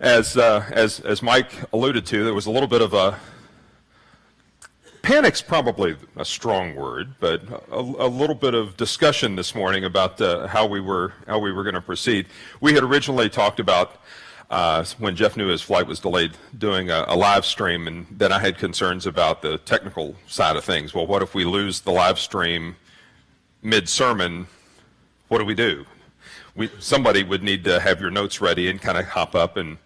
As Mike alluded to, there was a little bit of a panic's probably a strong word, but a little bit of discussion this morning about how we were going to proceed. We had originally talked about when Jeff knew his flight was delayed, doing a live stream, and then I had concerns about the technical side of things. Well, what if we lose the live stream mid-sermon? What do? Somebody would need to have your notes ready and kind of hop up and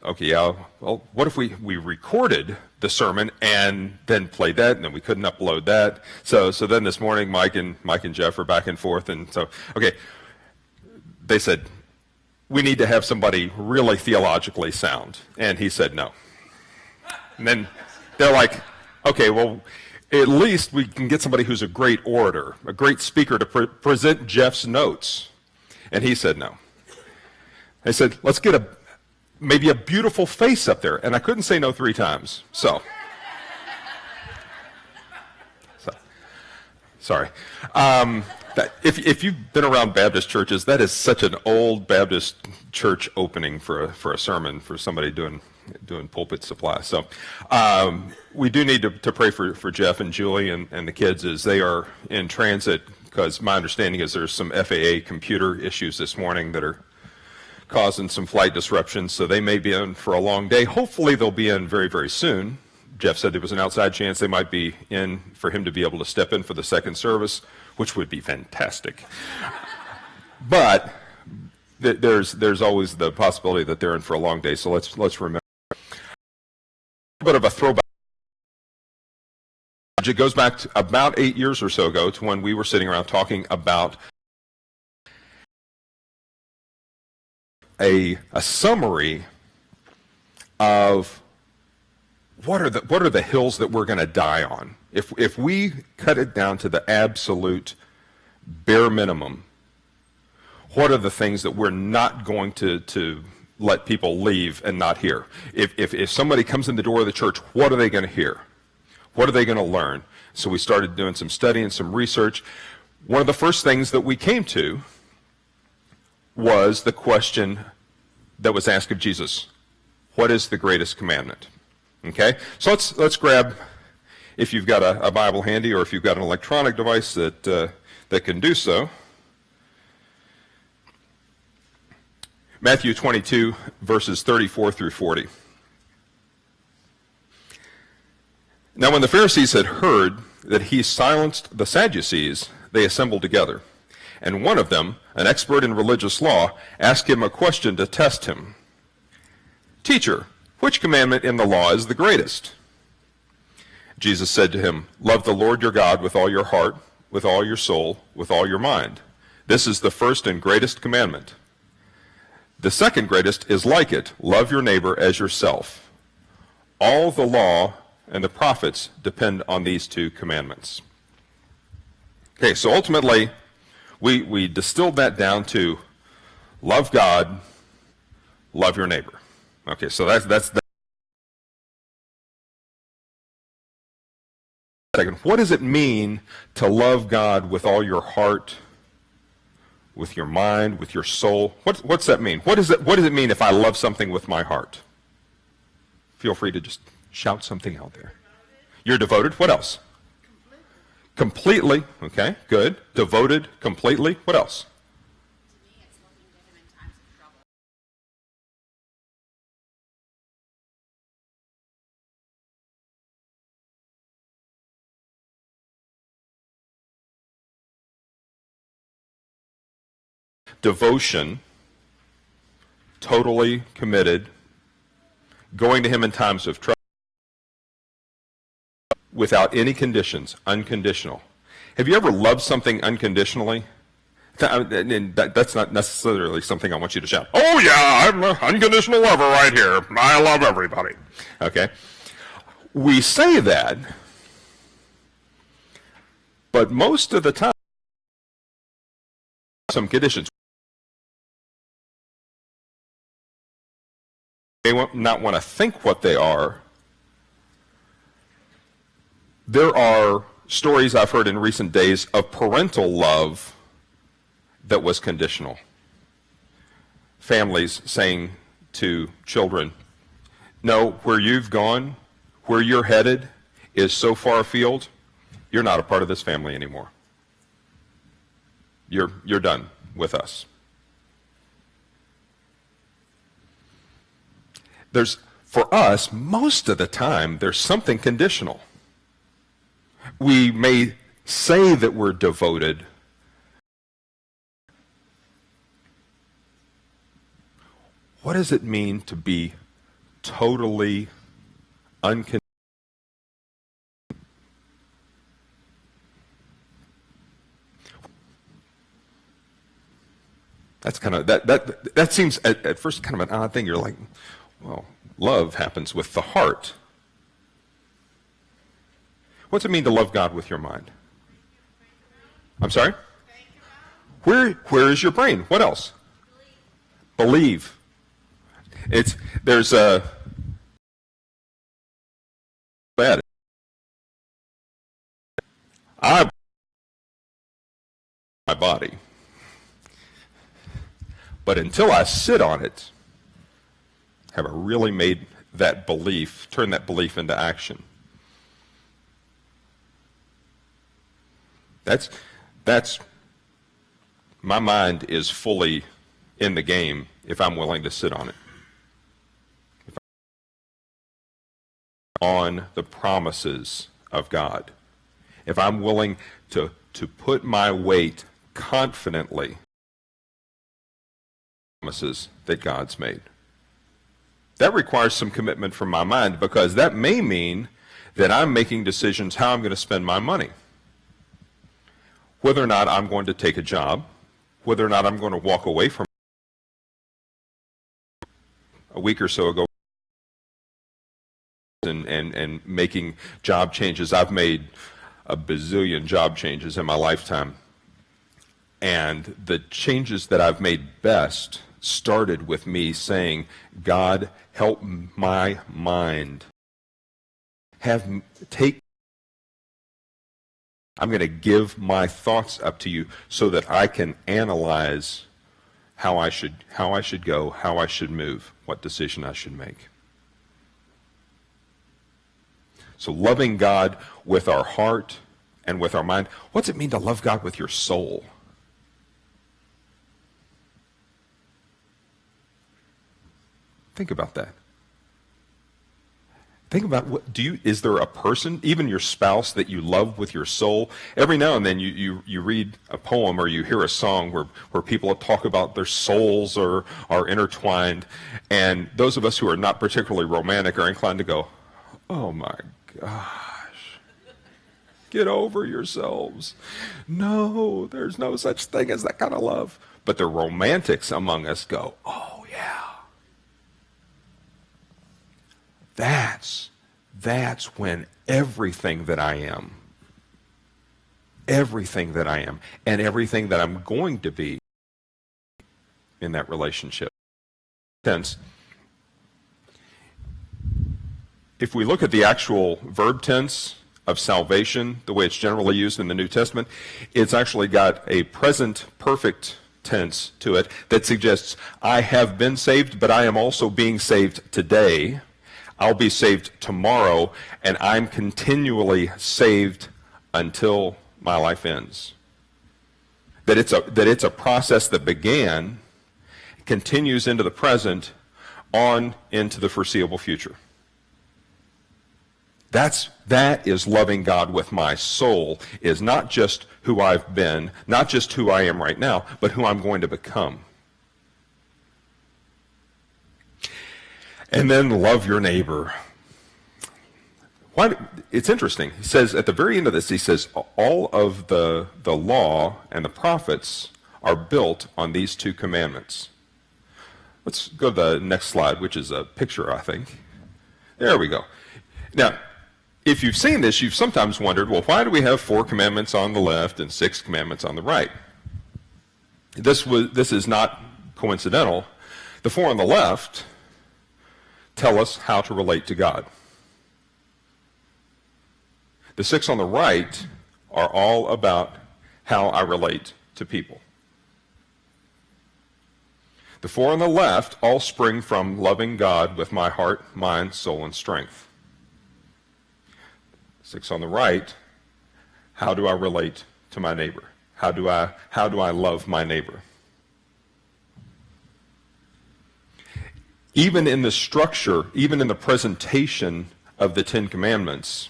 okay, yeah, well, what if we recorded the sermon and then played that, and then we couldn't upload that? So then this morning, Mike and Jeff are back and forth, and so, okay, they said, we need to have somebody really theologically sound, and he said no. And then they're like, okay, well, at least we can get somebody who's a great orator, a great speaker to present Jeff's notes. And he said no. They said, let's get maybe a beautiful face up there. And I couldn't say no 3 times. So sorry. If you've been around Baptist churches, that is such an old Baptist church opening for a sermon, for somebody doing pulpit supply. So we do need to pray for Jeff and Julie and the kids as they are in transit, because my understanding is there's some FAA computer issues this morning that are causing some flight disruptions, so they may be in for a long day. Hopefully they'll be in very, very soon. Jeff said there was an outside chance they might be in for him to be able to step in for the second service, which would be fantastic. But there's always the possibility that they're in for a long day, so let's remember. A bit of a throwback. It goes back to about 8 years or so ago to when we were sitting around talking about a summary of what are the hills that we're going to die on. If we cut it down to the absolute bare minimum, what are the things that we're not going to let people leave and not hear? If somebody comes in the door of the church, what are they going to hear? What are they going to learn? So we started doing some study and some research. One of the first things that we came to was the question that was asked of Jesus: what is the greatest commandment? Okay, so let's grab, if you've got a Bible handy, or if you've got an electronic device that can do so. Matthew 22, verses 34 through 40. Now when the Pharisees had heard that he silenced the Sadducees, they assembled together. And one of them, an expert in religious law, asked him a question to test him. Teacher, which commandment in the law is the greatest? Jesus said to him, love the Lord your God with all your heart, with all your soul, with all your mind. This is the first and greatest commandment. The second greatest is like it, love your neighbor as yourself. All the law and the prophets depend on these 2 commandments. Okay, so ultimately, we distilled that down to love God, love your neighbor. Okay, so that's second. What does it mean to love God with all your heart, with your mind, with your soul? What's that mean? What does it mean if I love something with my heart? Feel free to just shout something out there. You're devoted. What else? Completely. Okay, good. Devoted completely. What else? To me, it's looking to him in times of trouble. Devotion, totally committed, going to him in times of trouble, without any conditions, unconditional. Have you ever loved something unconditionally? And that's not necessarily something I want you to shout, oh yeah, I'm an unconditional lover right here. I love everybody. Okay? We say that, but most of the time, some conditions. They may not want to think what they are. There are stories I've heard in recent days of parental love that was conditional. Families saying to children, no, where you've gone, where you're headed is so far afield, you're not a part of this family anymore. You're done with us. For us, most of the time, there's something conditional. We may say that we're devoted. What does it mean to be totally unconditional? That's kind of that seems at first kind of an odd thing. You're like, well, love happens with the heart. What's it mean to love God with your mind? I'm sorry? Where is your brain? What else? Believe. There's a bad. My body. But until I sit on it, have I really made that belief, turned that belief into action? That's my mind is fully in the game if I'm willing to sit on it. If I'm on the promises of God. If I'm willing to put my weight confidently promises that God's made. That requires some commitment from my mind, because that may mean that I'm making decisions how I'm going to spend my money. Whether or not I'm going to take a job, whether or not I'm going to walk away from a week or so ago and making job changes. I've made a bazillion job changes in my lifetime. And the changes that I've made best started with me saying, God, help my mind. I'm going to give my thoughts up to you so that I can analyze how I should go, how I should move, what decision I should make. So loving God with our heart and with our mind. What's it mean to love God with your soul? Think about that. Think about is there a person, even your spouse, that you love with your soul? Every now and then you read a poem or you hear a song where people talk about their souls are intertwined. And those of us who are not particularly romantic are inclined to go, oh my gosh, get over yourselves. No, there's no such thing as that kind of love. But the romantics among us go, oh yeah. That's when everything that I am, and everything that I'm going to be in that relationship. Tense. If we look at the actual verb tense of salvation, the way it's generally used in the New Testament, it's actually got a present perfect tense to it that suggests I have been saved, but I am also being saved today. I'll be saved tomorrow, and I'm continually saved until my life ends. That it's a process that began, continues into the present, on into the foreseeable future. That is loving God with my soul, is not just who I've been, not just who I am right now, but who I'm going to become. And then love your neighbor. It's interesting. He says at the very end of this, he says all of the law and the prophets are built on these two commandments. Let's go to the next slide, which is a picture, I think. There we go. Now, if you've seen this, you've sometimes wondered, well, why do we have 4 commandments on the left and 6 commandments on the right? This is not coincidental. The 4 on the left tell us how to relate to God. The 6 on the right are all about how I relate to people. The four on the left all spring from loving God with my heart, mind, soul, and strength. 6 on the right, how do I relate to my neighbor? How do I love my neighbor? Even in the structure, even in the presentation of the Ten Commandments,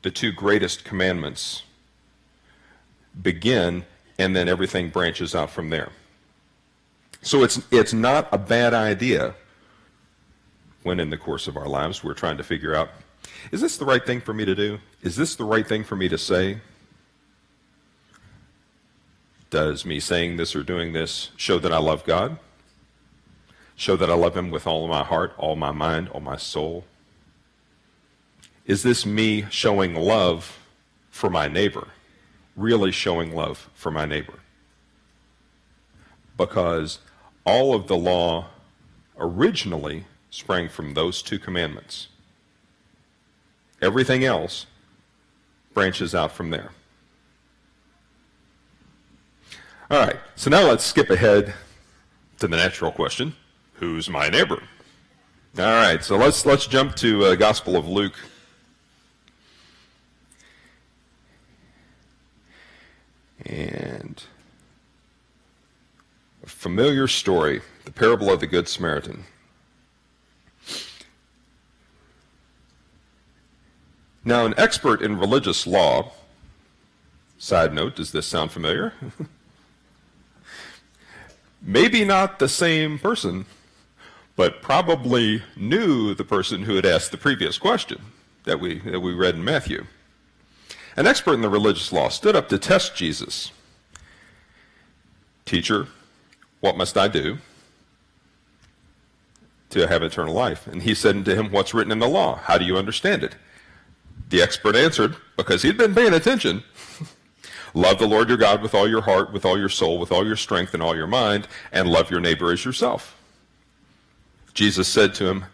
the two greatest commandments begin, and then everything branches out from there. So it's not a bad idea when in the course of our lives we're trying to figure out, is this the right thing for me to do? Is this the right thing for me to say? Does me saying this or doing this show that I love God? Show that I love him with all of my heart, all my mind, all my soul? Is this me showing love for my neighbor? Really showing love for my neighbor? Because all of the law originally sprang from those two commandments. Everything else branches out from there. All right, so now let's skip ahead to the natural question. Who's my neighbor? All right, so let's jump to Gospel of Luke. And a familiar story, the parable of the Good Samaritan. Now, an expert in religious law, side note, does this sound familiar? Maybe not the same person, but probably knew the person who had asked the previous question that we read in Matthew. An expert in the religious law stood up to test Jesus. Teacher, what must I do to have eternal life? And he said unto him, what's written in the law? How do you understand it? The expert answered, because he'd been paying attention, love the Lord your God with all your heart, with all your soul, with all your strength, and all your mind, and love your neighbor as yourself. Jesus said to him,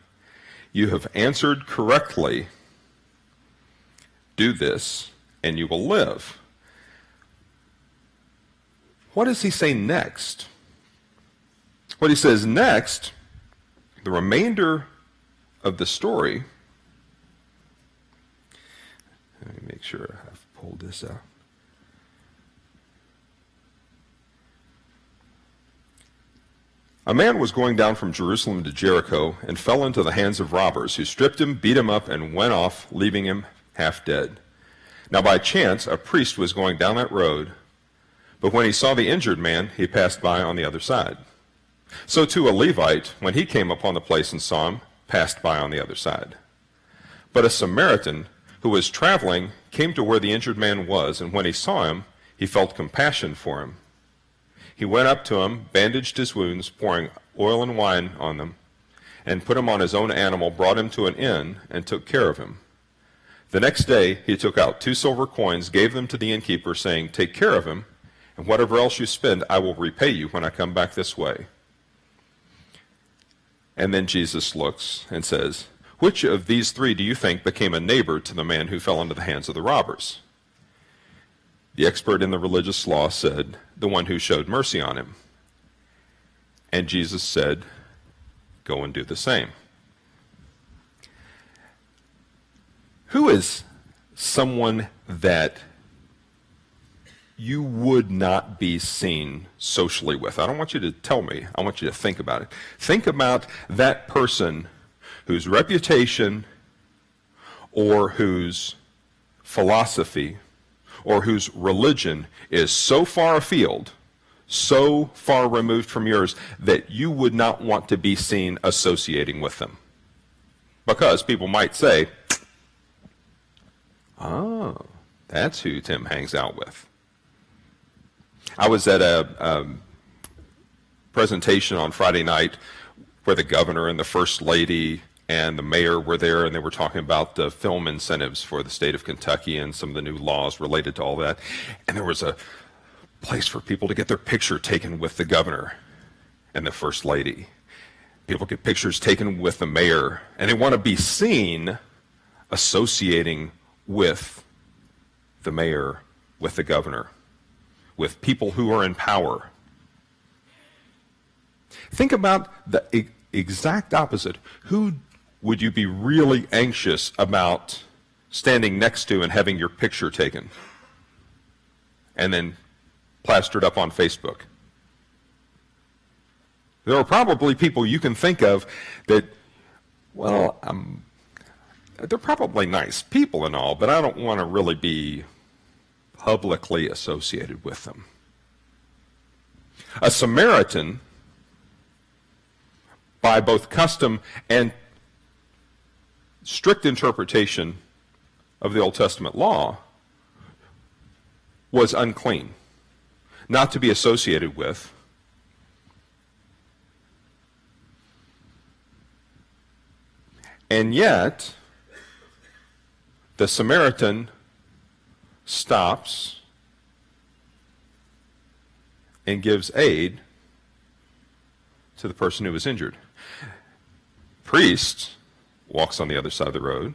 you have answered correctly. Do this, and you will live. What does he say next? What he says next, the remainder of the story, let me make sure I've pulled this out. A man was going down from Jerusalem to Jericho and fell into the hands of robbers, who stripped him, beat him up, and went off, leaving him half dead. Now by chance, a priest was going down that road, but when he saw the injured man, he passed by on the other side. So too a Levite, when he came upon the place and saw him, passed by on the other side. But a Samaritan, who was traveling, came to where the injured man was, and when he saw him, he felt compassion for him. He went up to him, bandaged his wounds, pouring oil and wine on them, and put him on his own animal, brought him to an inn, and took care of him. The next day he took out 2 silver coins, gave them to the innkeeper, saying, take care of him, and whatever else you spend, I will repay you when I come back this way. And then Jesus looks and says, which of these 3 do you think became a neighbor to the man who fell into the hands of the robbers? The expert in the religious law said, the one who showed mercy on him. And Jesus said, go and do the same. Who is someone that you would not be seen socially with? I don't want you to tell me. I want you to think about it. Think about that person whose reputation or whose philosophy or whose religion is so far afield, so far removed from yours, that you would not want to be seen associating with them. Because people might say, oh, that's who Tim hangs out with. I was at a presentation on Friday night where the governor and the first lady and the mayor were there, and they were talking about the film incentives for the state of Kentucky and some of the new laws related to all that. And there was a place for people to get their picture taken with the governor and the first lady. People get pictures taken with the mayor, and they want to be seen associating with the mayor, with the governor, with people who are in power. Think about the exact opposite. Who would you be really anxious about standing next to and having your picture taken and then plastered up on Facebook? There are probably people you can think of that, well, they're probably nice people and all, but I don't want to really be publicly associated with them. A Samaritan, by both custom and strict interpretation of the Old Testament law, was unclean, not to be associated with. And yet, the Samaritan stops and gives aid to the person who was injured. Priest walks on the other side of the road.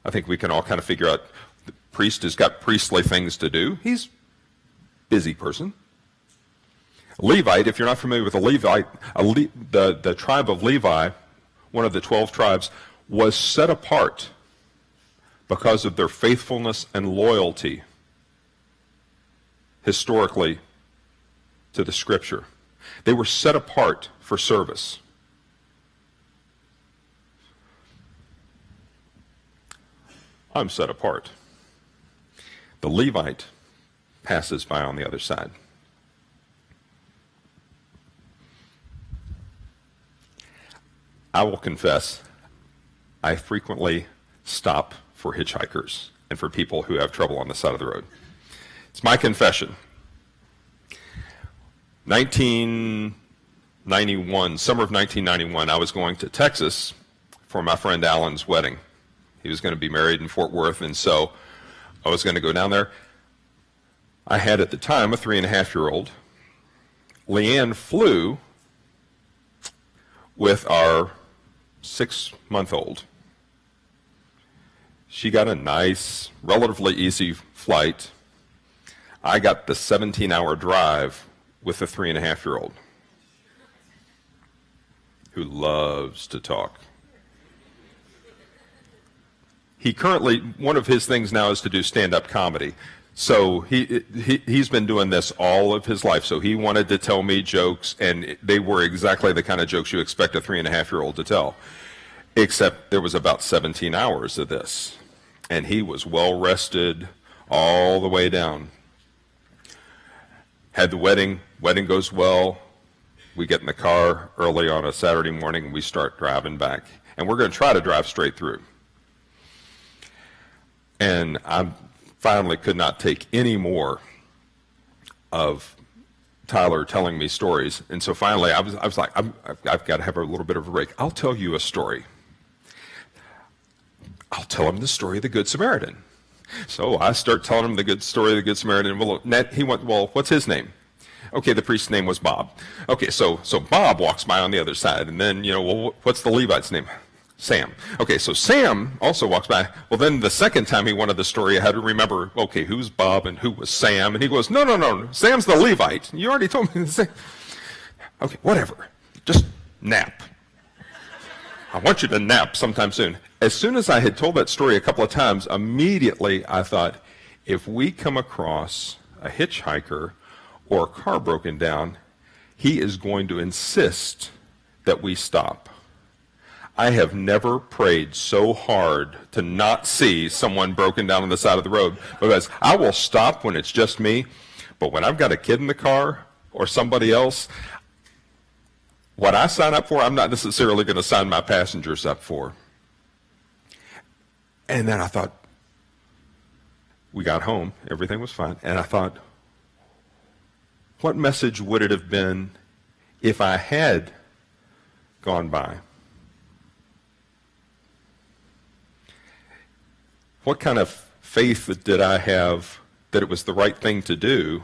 I think we can all kind of figure out the priest has got priestly things to do. He's a busy person. Levite, if you're not familiar with a Levite, the tribe of Levi, one of the 12 tribes, was set apart because of their faithfulness and loyalty historically to the Scripture. They were set apart for service. I'm set apart. The Levite passes by on the other side. I will confess, I frequently stop for hitchhikers and for people who have trouble on the side of the road. It's my confession. 1991, summer of 1991, I was going to Texas for my friend Alan's wedding. He was going to be married in Fort Worth, and so I was going to go down there. I had at the time a 3.5-year-old. Leanne flew with our 6-month-old. She got a nice, relatively easy flight. I got the 17-hour drive with a 3.5-year-old who loves to talk. He currently, one of his things now is to do stand-up comedy. So he's been doing this all of his life. So he wanted to tell me jokes, and they were exactly the kind of jokes you expect a 3.5-year-old to tell. Except there was about 17 hours of this. And he was well rested all the way down. Had the wedding goes well. We get in the car early on a Saturday morning and we start driving back. And we're going to try to drive straight through. And I finally could not take any more of Tyler telling me stories. And so finally I was like, I've got to have a little bit of a break. I'll tell you a story. I'll tell him the story of the Good Samaritan. So I start telling him the good story of the Good Samaritan. Well, he went, well, what's his name? Okay, the priest's name was Bob. Okay, so Bob walks by on the other side. And then, well, what's the Levite's name? Sam. Okay, so Sam also walks by. Well, then the second time he wanted the story, I had to remember, okay, who's Bob and who was Sam? And he goes, no, Sam's the Levite. You already told me the same. Okay, whatever. Just nap. I want you to nap sometime soon. As soon as I had told that story a couple of times, immediately I thought, if we come across a hitchhiker or a car broken down, he is going to insist that we stop. I have never prayed so hard to not see someone broken down on the side of the road, because I will stop when it's just me, but when I've got a kid in the car or somebody else, what I sign up for, I'm not necessarily going to sign my passengers up for. And then I thought, we got home, everything was fine, and I thought, what message would it have been if I had gone by? What kind of faith did I have that it was the right thing to do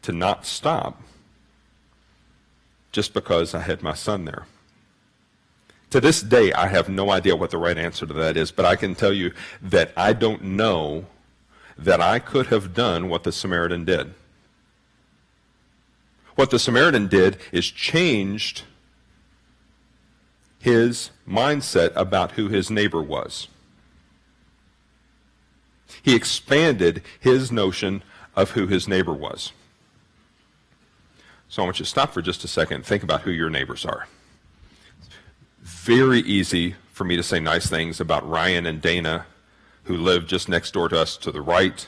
to not stop just because I had my son there? To this day, I have no idea what the right answer to that is, but I can tell you that I don't know that I could have done what the Samaritan did. What the Samaritan did is changed his mindset about who his neighbor was. He expanded his notion of who his neighbor was. So I want you to stop for just a second and think about who your neighbors are. Very easy for me to say nice things about Ryan and Dana, who live just next door to us to the right.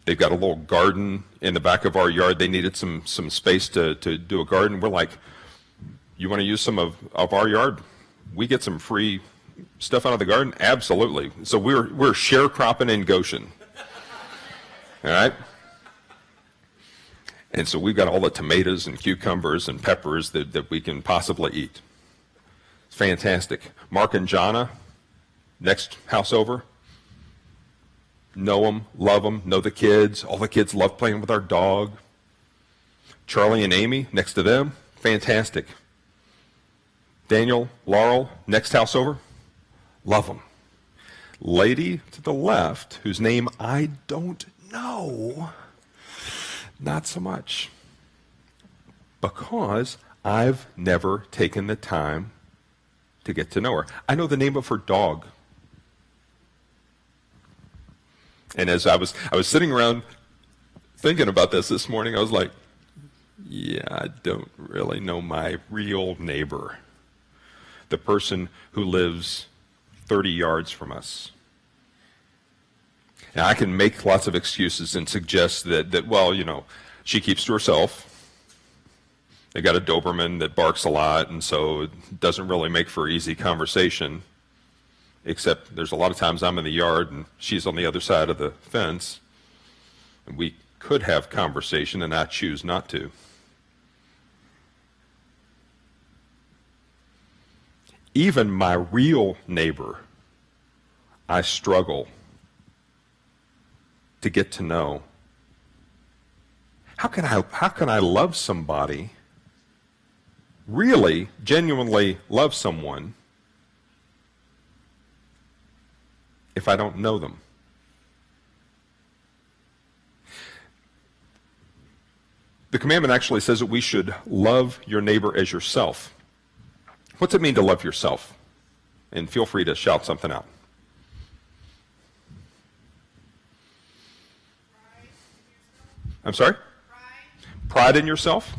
They've got a little garden in the back of our yard. They needed some space to do a garden. We're like, you want to use some of our yard? We get some free stuff out of the garden? Absolutely. So we're sharecropping in Goshen. All right? And so we've got all the tomatoes and cucumbers and peppers that we can possibly eat. It's fantastic. Mark and Jonna, next house over, know them, love them, know the kids. All the kids love playing with our dog. Charlie and Amy, next to them, fantastic. Daniel, Laurel, next house over, love them. Lady to the left, whose name I don't know, not so much. Because I've never taken the time to get to know her. I know the name of her dog. And as I was sitting around thinking about this morning, I was like, yeah, I don't really know my real neighbor. The person who lives 30 yards from us. Now, I can make lots of excuses and suggest that well, you know, she keeps to herself. They got a Doberman that barks a lot, and so it doesn't really make for easy conversation, except there's a lot of times I'm in the yard and she's on the other side of the fence, and we could have conversation, and I choose not to. Even my real neighbor, I struggle to get to know. How can I love somebody, really, genuinely love someone, if I don't know them? The commandment actually says that we should love your neighbor as yourself. What's it mean to love yourself? And feel free to shout something out. I'm sorry? Pride in yourself?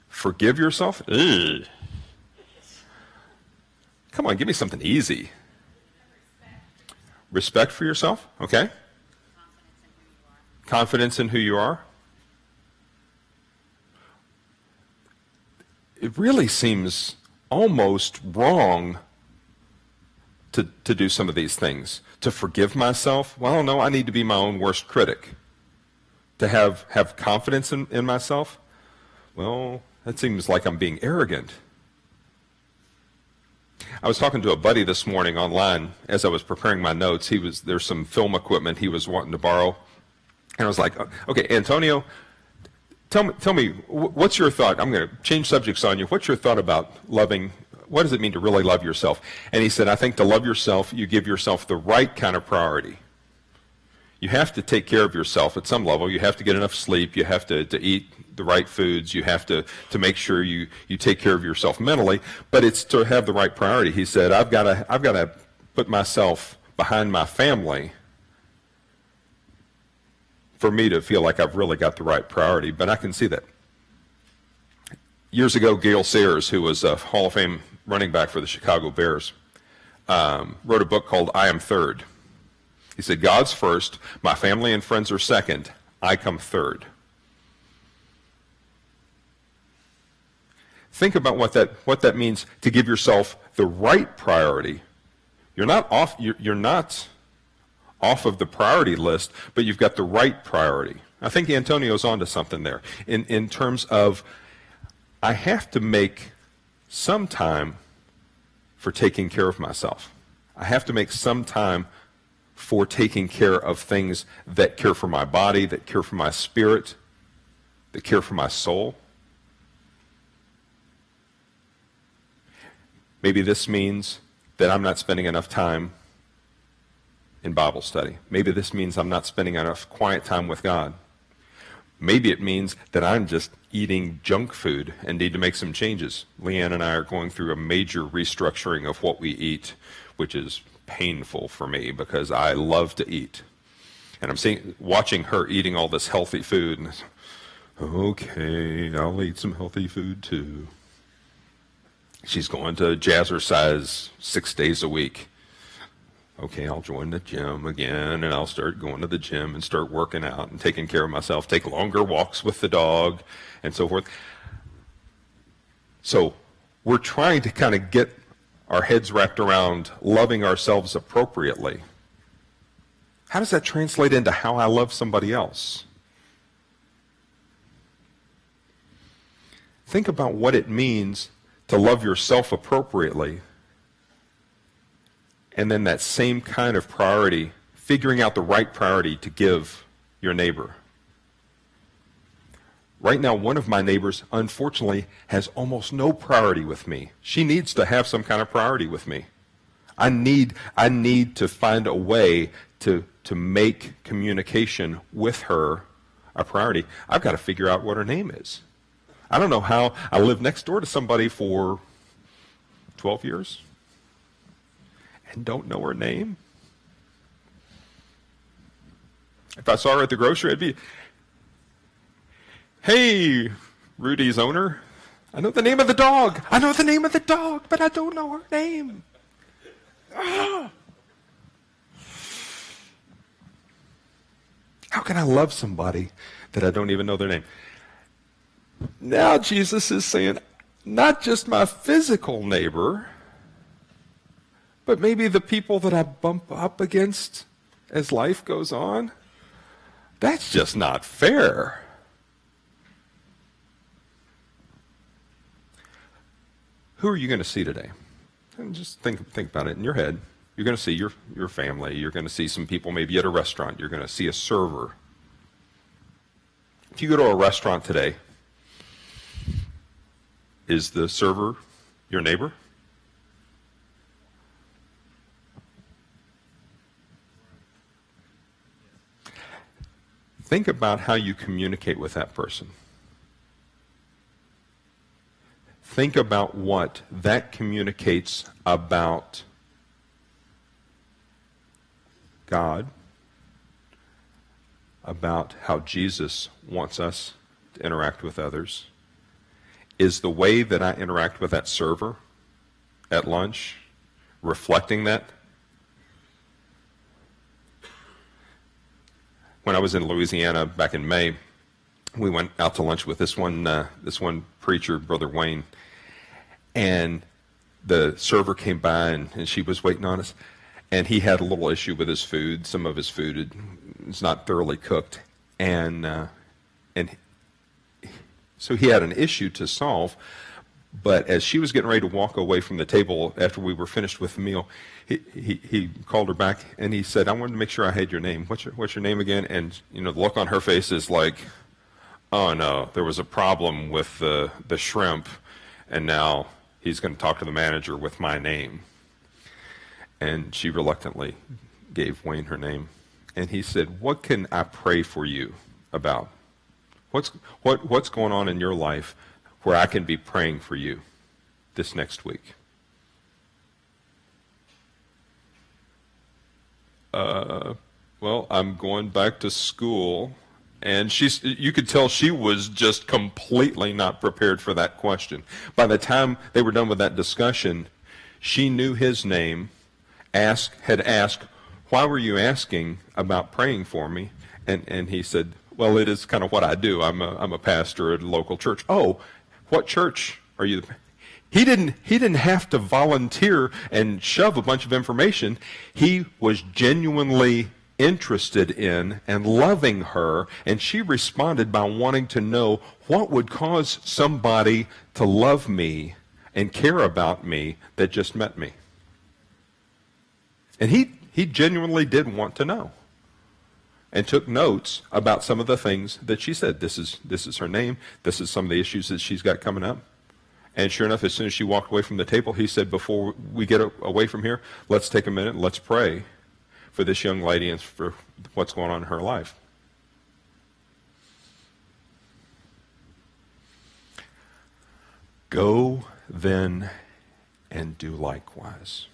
Forgive yourself? Ugh. Come on, give me something easy. Respect for yourself? Okay. Confidence in who you are? It really seems almost wrong to do some of these things. To forgive myself? Well, no, I need to be my own worst critic. To have confidence in myself? Well, that seems like I'm being arrogant. I was talking to a buddy this morning online as I was preparing my notes. There's some film equipment he was wanting to borrow. And I was like, okay, Antonio, tell me, what's your thought? I'm going to change subjects on you. What's your thought about loving? What does it mean to really love yourself? And he said, I think to love yourself, you give yourself the right kind of priority. You have to take care of yourself at some level. You have to get enough sleep. You have to eat the right foods. You have to make sure you take care of yourself mentally. But it's to have the right priority. He said, I've got to put myself behind my family for me to feel like I've really got the right priority. But I can see that. Years ago, Gale Sayers, who was a Hall of Fame running back for the Chicago Bears, wrote a book called I Am Third. He said, God's first, my family and friends are second, I come third. Think about what that means to give yourself the right priority. You're not off of the priority list, but you've got the right priority. I think Antonio's onto something there in terms of I have to make some time for taking care of myself. I have to make some time for taking care of things that care for my body, that care for my spirit, that care for my soul. Maybe this means that I'm not spending enough time in Bible study. Maybe this means I'm not spending enough quiet time with God. Maybe it means that I'm just eating junk food and need to make some changes. Leanne and I are going through a major restructuring of what we eat, which is painful for me because I love to eat. And I'm watching her eating all this healthy food, and okay, I'll eat some healthy food too. She's going to jazzercise 6 days a week. Okay, I'll join the gym again, and I'll start going to the gym and start working out and taking care of myself, take longer walks with the dog, and so forth. So we're trying to kind of get our heads wrapped around loving ourselves appropriately. How does that translate into how I love somebody else? Think about what it means to love yourself appropriately, and then that same kind of priority, figuring out the right priority to give your neighbor. Right now, one of my neighbors, unfortunately, has almost no priority with me. She needs to have some kind of priority with me. I need to find a way to make communication with her a priority. I've got to figure out what her name is. I don't know how. I lived next door to somebody for 12 years and don't know her name. If I saw her at the grocery, I'd be, hey, Rudy's owner, I know the name of the dog. I know the name of the dog, but I don't know her name. Ah. How can I love somebody that I don't even know their name? Now Jesus is saying, not just my physical neighbor, but maybe the people that I bump up against as life goes on. That's just not fair. Who are you going to see today? And just think about it in your head. You're going to see your family. You're going to see some people maybe at a restaurant. You're going to see a server. If you go to a restaurant today, is the server your neighbor? Think about how you communicate with that person. Think about what that communicates about God, about how Jesus wants us to interact with others. Is the way that I interact with that server at lunch reflecting that? When I was in Louisiana back in May, we went out to lunch with this one preacher, Brother Wayne, and the server came by and she was waiting on us, and he had a little issue with his food. Some of his food is not thoroughly cooked, and so he had an issue to solve. But as she was getting ready to walk away from the table after we were finished with the meal, he called her back and he said, I wanted to make sure I had your name. What's your name again? And the look on her face is like, oh no, there was a problem with the shrimp, and now he's going to talk to the manager with my name. And she reluctantly gave Wayne her name. And he said, what can I pray for you about? What's going on in your life where I can be praying for you this next week? Well, I'm going back to school. And you could tell she was just completely not prepared for that question. By the time they were done with that discussion, she knew his name, had asked, why were you asking about praying for me? And he said, well, it is kind of what I do. I'm a pastor at a local church. Oh, what church are you? He didn't have to volunteer and shove a bunch of information. He was genuinely interested in and loving her, and she responded by wanting to know what would cause somebody to love me and care about me that just met me. And he genuinely did want to know, and took notes about some of the things that she said. This is her name. This is some of the issues that she's got coming up. And sure enough, as soon as she walked away from the table, he said, before we get away from here, let's take a minute and let's pray for this young lady and for what's going on in her life. Go then and do likewise.